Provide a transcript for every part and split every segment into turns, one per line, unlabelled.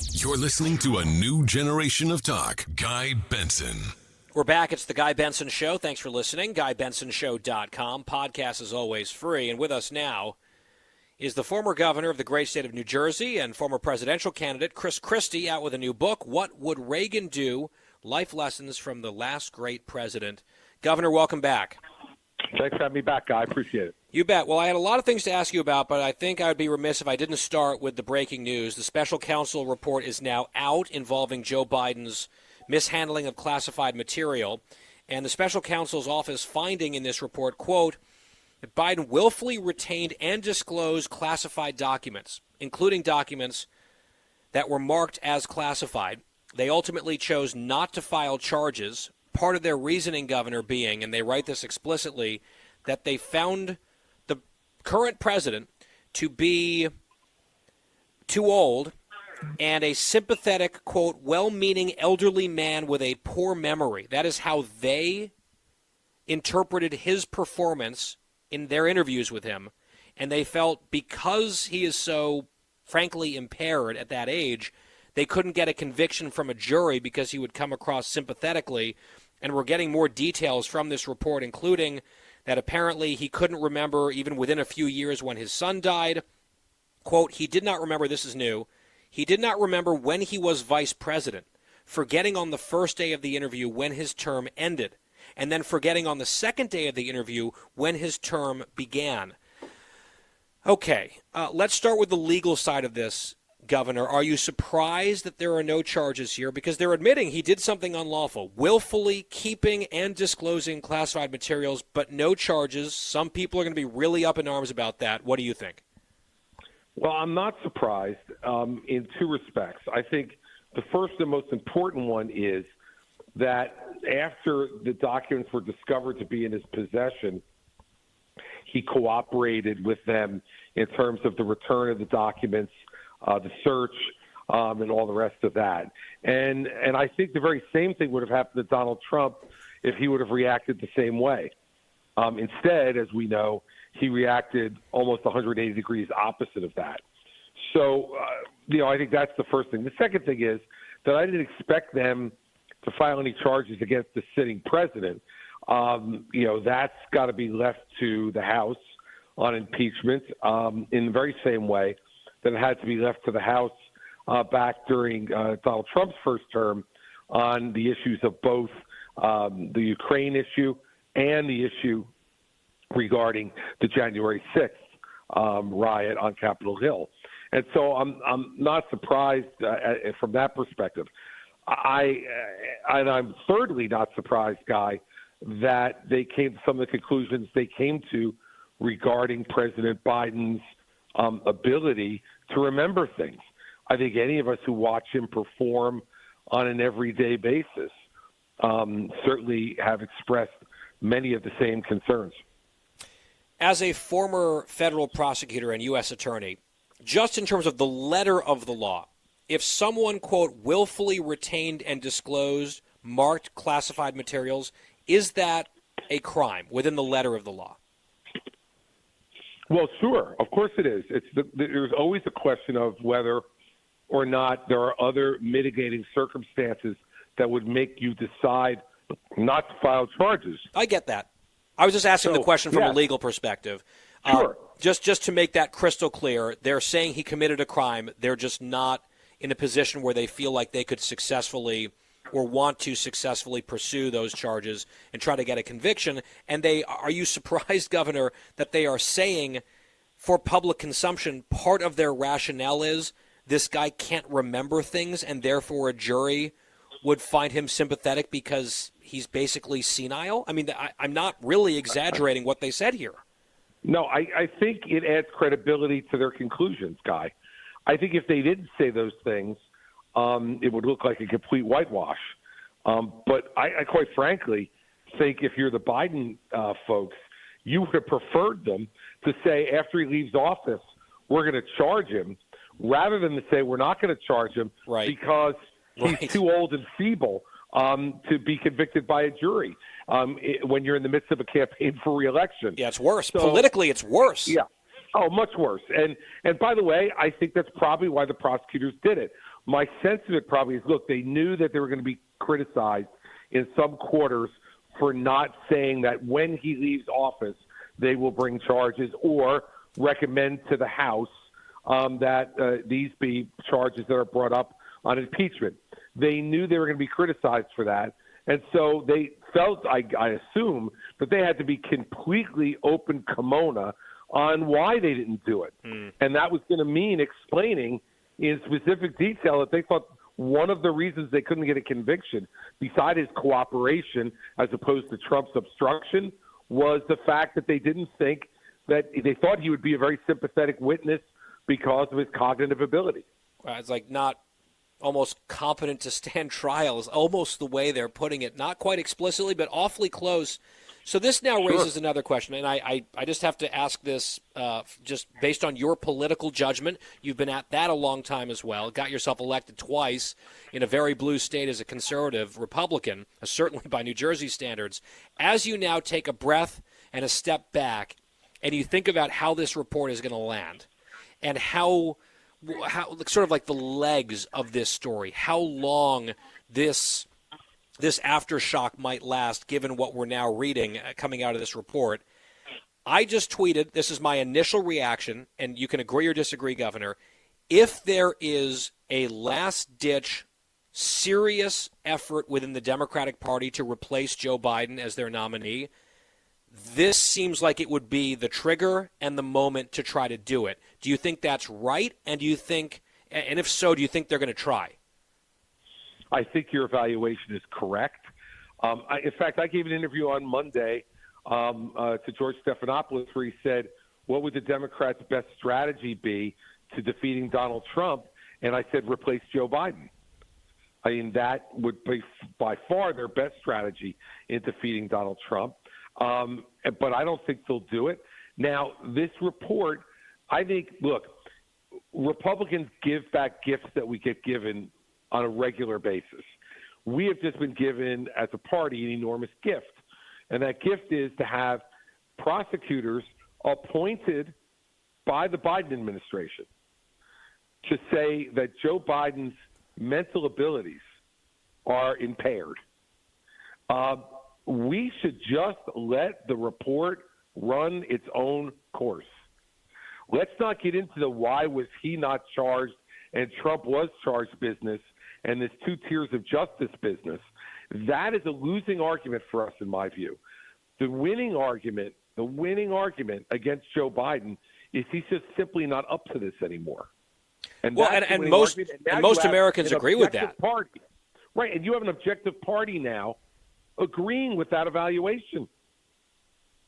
You're listening to a new generation of talk. Guy Benson.
We're back. It's the Guy Benson Show. Thanks for listening. GuyBensonShow.com. Podcast is always free. And with us now is the former governor of the great state of New Jersey and former presidential candidate Chris Christie, out with a new book, What Would Reagan Do? Life Lessons from the Last Great President. Governor, welcome back.
Thanks for having me back, Guy. I appreciate it.
You bet. Well, I had a lot of things to ask you about, but I think I would be remiss if I didn't start with the breaking news. The special counsel report is now out involving Joe Biden's mishandling of classified material. And the special counsel's office finding in this report, quote, that Biden willfully retained and disclosed classified documents, including documents that were marked as classified. They ultimately chose not to file charges. Part of their reasoning, Governor, being, and they write this explicitly, that they found the current president to be too old and a sympathetic, quote, well-meaning elderly man with a poor memory. That is how they interpreted his performance in their interviews with him. And they felt because he is so, frankly, impaired at that age, they couldn't get a conviction from a jury because he would come across sympathetically. And we're getting more details from this report, including that apparently he couldn't remember even within a few years when his son died. Quote, he did not remember, this is new, he did not remember when he was vice president, forgetting on the first day of the interview when his term ended, and then forgetting on the second day of the interview when his term began. Okay, let's start with the legal side of this, Governor. Are you surprised that there are no charges here? Because they're admitting he did something unlawful, willfully keeping and disclosing classified materials, but no charges. Some people are going to be really up in arms about that. What do you think?
Well, I'm not surprised in two respects. I think the first and most important one is that after the documents were discovered to be in his possession, he cooperated with them in terms of the return of the documents, the search, and all the rest of that. And I think the very same thing would have happened to Donald Trump if he would have reacted the same way. Instead, as we know, he reacted almost 180 degrees opposite of that. So, I think that's the first thing. The second thing is that I didn't expect them to file any charges against the sitting president. That's got to be left to the House on impeachment in the very same way that it had to be left to the House back during Donald Trump's first term on the issues of both the Ukraine issue and the issue regarding the January 6th riot on Capitol Hill. And so I'm not surprised from that perspective. I'm thirdly not surprised, Guy, that they came to some of the conclusions they came to regarding President Biden's ability to remember things. I think any of us who watch him perform on an everyday basis certainly have expressed many of the same concerns.
As a former federal prosecutor and U.S. attorney, just in terms of the letter of the law, if someone, quote, willfully retained and disclosed marked classified materials, is that a crime within the letter of the law?
Well, sure. Of course it is. There's always a question of whether or not there are other mitigating circumstances that would make you decide not to file charges.
I get that. I was just asking the question from a legal perspective.
Sure.
Just to make that crystal clear, they're saying he committed a crime. They're just not in a position where they feel like they could successfully or want to successfully pursue those charges and try to get a conviction. And are you surprised, Governor, that they are saying for public consumption, part of their rationale is this guy can't remember things and therefore a jury would find him sympathetic because he's basically senile? I mean, I'm not really exaggerating what they said here.
No, I think it adds credibility to their conclusions, Guy. I think if they didn't say those things, it would look like a complete whitewash. But I quite frankly think if you're the Biden folks, you would have preferred them to say after he leaves office, we're going to charge him, rather than to say we're not going to charge him because he's too old and feeble to be convicted by a jury when you're in the midst of a campaign for re-election.
Yeah, it's worse. So, politically, it's worse.
Yeah. Oh, much worse. And by the way, I think that's probably why the prosecutors did it. My sense of it probably is, look, they knew that they were going to be criticized in some quarters for not saying that when he leaves office, they will bring charges or recommend to the House that these be charges that are brought up on impeachment. They knew they were going to be criticized for that. And so they felt, I assume, that they had to be completely open kimono on why they didn't do it. And that was going to mean explaining in specific detail that they thought one of the reasons they couldn't get a conviction, besides his cooperation as opposed to Trump's obstruction, was the fact that they didn't think that they thought he would be a very sympathetic witness because of his cognitive ability.
It's like not almost competent to stand trial is almost the way they're putting it. Not quite explicitly, but awfully close. So this now raises another question, and I just have to ask this just based on your political judgment. You've been at that a long time as well. Got yourself elected twice in a very blue state as a conservative Republican, certainly by New Jersey standards. As you now take a breath and a step back, and you think about how this report is going to land, and how sort of like the legs of this story, how long this aftershock might last, given what we're now reading coming out of this report. I just tweeted, this is my initial reaction, and you can agree or disagree, Governor. If there is a last-ditch, serious effort within the Democratic Party to replace Joe Biden as their nominee, this seems like it would be the trigger and the moment to try to do it. Do you think that's right? And do you think, and if so, do you think they're going to try?
I think your evaluation is correct. In fact, I gave an interview on Monday to George Stephanopoulos where he said, what would the Democrats' best strategy be to defeating Donald Trump? And I said, replace Joe Biden. I mean, that would be by far their best strategy in defeating Donald Trump. But I don't think they'll do it. Now, this report, I think, look, Republicans give back gifts that we get given on a regular basis. We have just been given, as a party, an enormous gift. And that gift is to have prosecutors appointed by the Biden administration to say that Joe Biden's mental abilities are impaired. We should just let the report run its own course. Let's not get into the why was he not charged and Trump was charged business and this two tiers of justice business. That is a losing argument for us, in my view. The winning argument against Joe Biden is he's just simply not up to this anymore. And
most Americans agree with that.
Party. Right, and you have an objective party now agreeing with that evaluation.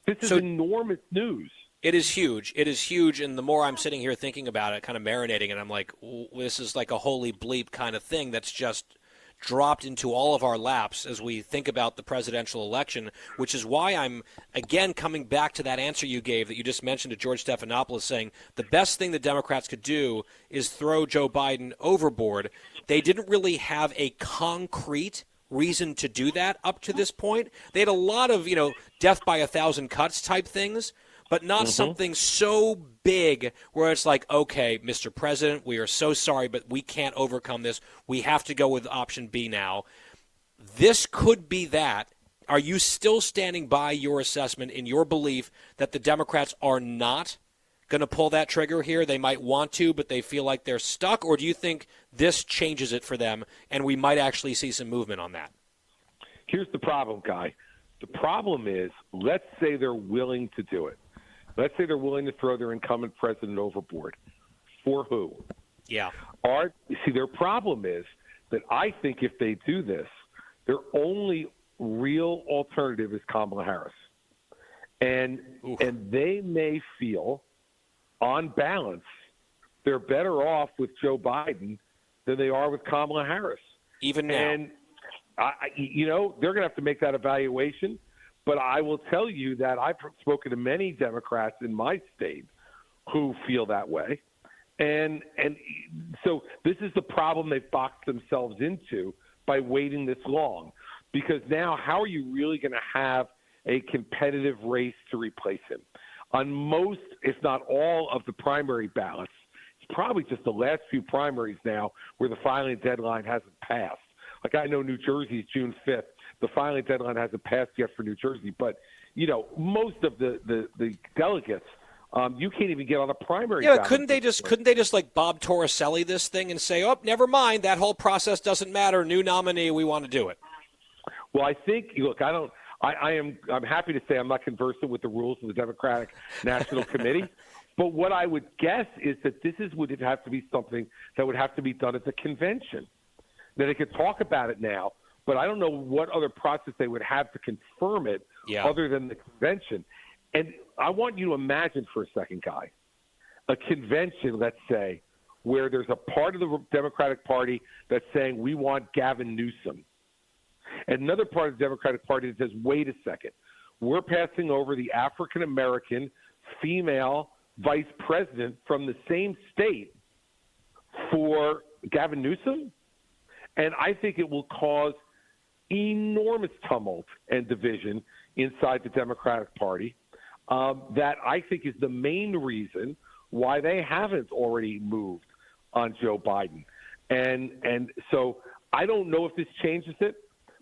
This is enormous news.
It is huge. It is huge, and the more I'm sitting here thinking about it, kind of marinating, and I'm like, this is like a holy bleep kind of thing that's just dropped into all of our laps as we think about the presidential election, which is why I'm, again, coming back to that answer you gave that you just mentioned to George Stephanopoulos, saying the best thing the Democrats could do is throw Joe Biden overboard. They didn't really have a concrete reason to do that up to this point. They had a lot of, death by 1,000 cuts type things, but not something so big where it's like, okay, Mr. President, we are so sorry, but we can't overcome this. We have to go with option B now. This could be that. Are you still standing by your assessment in your belief that the Democrats are not going to pull that trigger here? They might want to, but they feel like they're stuck? Or do you think this changes it for them and we might actually see some movement on that?
Here's the problem, Guy. The problem is, let's say they're willing to do it. Let's say they're willing to throw their incumbent president overboard. For who?
Yeah.
Their problem is that I think if they do this, their only real alternative is Kamala Harris. And they may feel, on balance, they're better off with Joe Biden than they are with Kamala Harris.
Even now.
And, they're going to have to make that evaluation. But I will tell you that I've spoken to many Democrats in my state who feel that way. And so this is the problem they've boxed themselves into by waiting this long. Because now how are you really going to have a competitive race to replace him? On most, if not all, of the primary ballots, it's probably just the last few primaries now where the filing deadline hasn't passed. Like I know New Jersey's June 5th. The filing deadline hasn't passed yet for New Jersey. But, most of the delegates, you can't even get on a primary.
Yeah, but couldn't they just like Bob Torricelli this thing and say, oh, never mind, that whole process doesn't matter. New nominee, we want to do it.
Well, I think, look, I'm happy to say I'm not conversant with the rules of the Democratic National Committee. But what I would guess is that would have to be something that would have to be done at the convention. That they could talk about it now, but I don't know what other process they would have to confirm it other than the convention. And I want you to imagine for a second, Guy, a convention, let's say, where there's a part of the Democratic Party that's saying we want Gavin Newsom. And another part of the Democratic Party that says, wait a second, we're passing over the African-American female vice president from the same state for Gavin Newsom? And I think it will cause enormous tumult and division inside the Democratic Party that I think is the main reason why they haven't already moved on Joe Biden. And so I don't know if this changes it,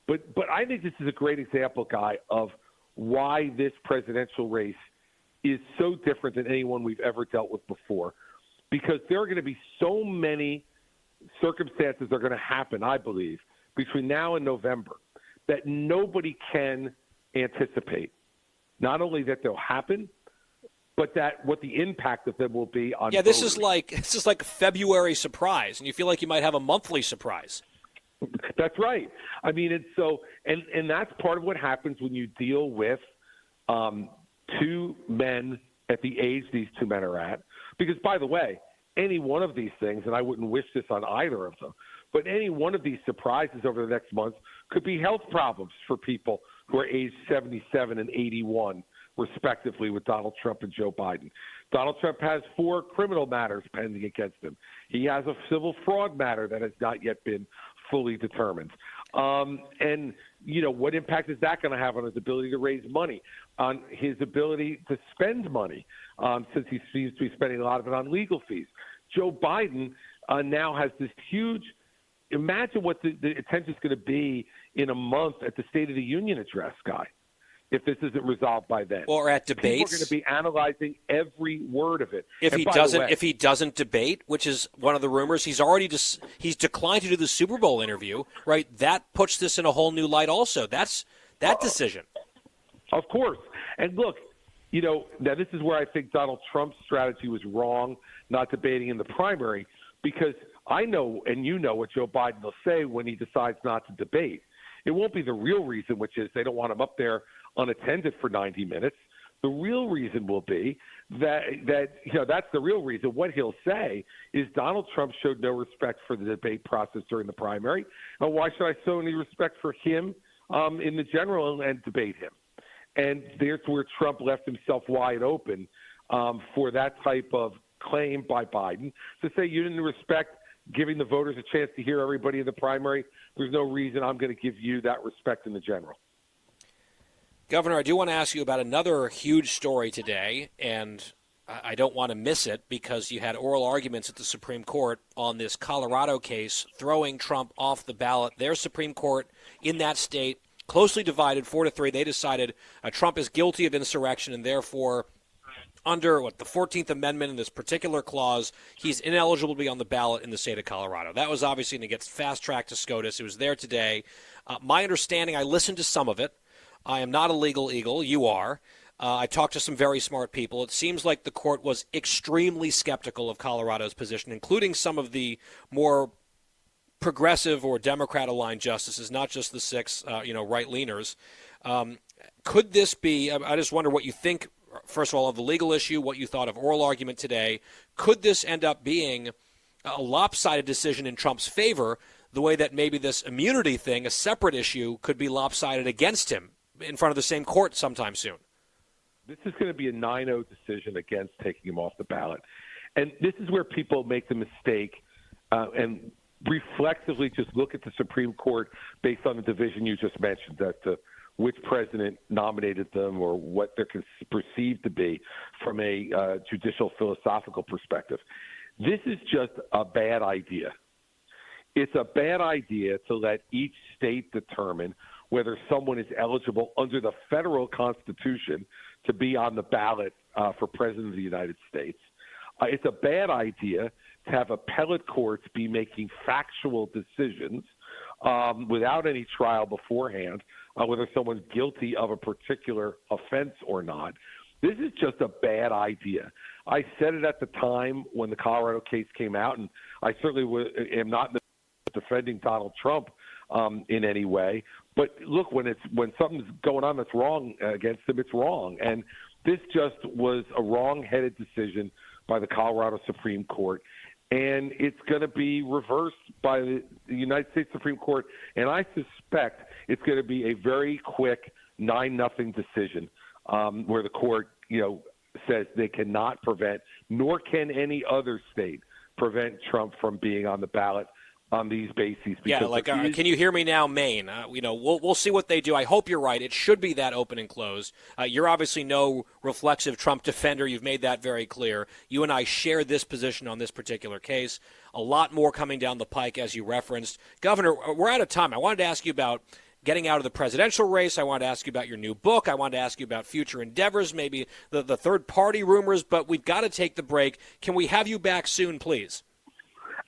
but I think this is a great example, Guy, of why this presidential race is so different than anyone we've ever dealt with before, because there are going to be so many circumstances that are going to happen, I believe, between now and November that nobody can anticipate. Not only that they'll happen, but that what the impact of them will be on. Yeah,
this is like a February surprise, and you feel like you might have a monthly surprise.
That's right. I mean, it's so, and that's part of what happens when you deal with two men at the age these two men are at. Because, by the way, any one of these things, and I wouldn't wish this on either of them, but any one of these surprises over the next month could be health problems for people who are aged 77 and 81, respectively, with Donald Trump and Joe Biden. Donald Trump has 4 criminal matters pending against him. He has a civil fraud matter that has not yet been fully determined. And, what impact is that going to have on his ability to raise money, on his ability to spend money, since he seems to be spending a lot of it on legal fees? Joe Biden now has this huge – imagine what the attention is going to be in a month at the State of the Union address, Guy, if this isn't resolved by then.
Or at debates.
People are going to be analyzing every word of it.
If he doesn't debate, which is one of the rumors, he's declined to do the Super Bowl interview, right? That puts this in a whole new light also. That's that decision.
Of course. And look, now this is where I think Donald Trump's strategy was wrong, not debating in the primary, because I know and you know what Joe Biden will say when he decides not to debate. It won't be the real reason, which is they don't want him up there unattended for 90 minutes. The real reason will be that that's the real reason. What he'll say is Donald Trump showed no respect for the debate process during the primary. And why should I show any respect for him in the general and debate him? And there's where Trump left himself wide open for that type of claim by Biden to say you didn't respect giving the voters a chance to hear everybody in the primary. There's no reason I'm going to give you that respect in the general.
Governor, I do want to ask you about another huge story today, and I don't want to miss it because you had oral arguments at the Supreme Court on this Colorado case throwing Trump off the ballot. Their Supreme Court in that state, closely divided, 4-3. They decided Trump is guilty of insurrection, and therefore under the 14th Amendment in this particular clause, he's ineligible to be on the ballot in the state of Colorado. That was obviously going to get fast-tracked to SCOTUS. It was there today. My understanding, I listened to some of it. I am not a legal eagle. You are. I talked to some very smart people. It seems like the court was extremely skeptical of Colorado's position, including some of the more progressive or Democrat-aligned justices, not just the 6, right-leaners. Could this be – I just wonder what you think, first of all, of the legal issue, what you thought of oral argument today. Could this end up being a lopsided decision in Trump's favor, the way that maybe this immunity thing, a separate issue, could be lopsided against him in front of the same court sometime soon?
This is going to be a 9-0 decision against taking him off the ballot. And this is where people make the mistake and reflexively just look at the Supreme Court based on the division you just mentioned as to which president nominated them or what they're perceived to be from a judicial philosophical perspective. This is just a bad idea. It's a bad idea to let each state determine whether someone is eligible under the federal Constitution to be on the ballot for President of the United States. It's a bad idea to have appellate courts be making factual decisions without any trial beforehand whether someone's guilty of a particular offense or not. This is just a bad idea. I said it at the time when the Colorado case came out, and I certainly am not defending Donald Trump in any way. But look, when something's going on that's wrong against him, it's wrong. And this just was a wrong-headed decision by the Colorado Supreme Court, and it's going to be reversed by the United States Supreme Court. And I suspect it's going to be a very quick 9-0 decision where the court, says they cannot prevent, nor can any other state prevent Trump from being on the ballot on these bases.
Yeah, can you hear me now, Maine? We'll see what they do. I hope you're right. It should be that open and closed. You're obviously no reflexive Trump defender. You've made that very clear. You and I share this position on this particular case. A lot more coming down the pike, as you referenced. Governor, we're out of time. I wanted to ask you about getting out of the presidential race. I wanted to ask you about your new book. I wanted to ask you about future endeavors, maybe the third-party rumors, but we've got to take the break. Can we have you back soon, please?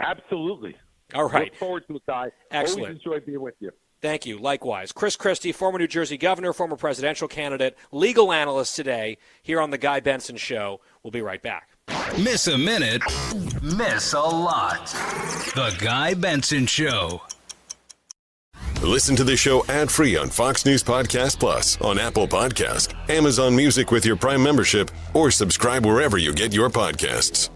Absolutely.
All right.
Look forward to it, Guy.
Excellent.
Always enjoy being with you.
Thank you. Likewise. Chris Christie, former New Jersey governor, former presidential candidate, legal analyst today here on The Guy Benson Show. We'll be right back.
Miss a minute, miss a lot. The Guy Benson Show. Listen to the show ad-free on Fox News Podcast Plus, on Apple Podcast, Amazon Music with your Prime membership, or subscribe wherever you get your podcasts.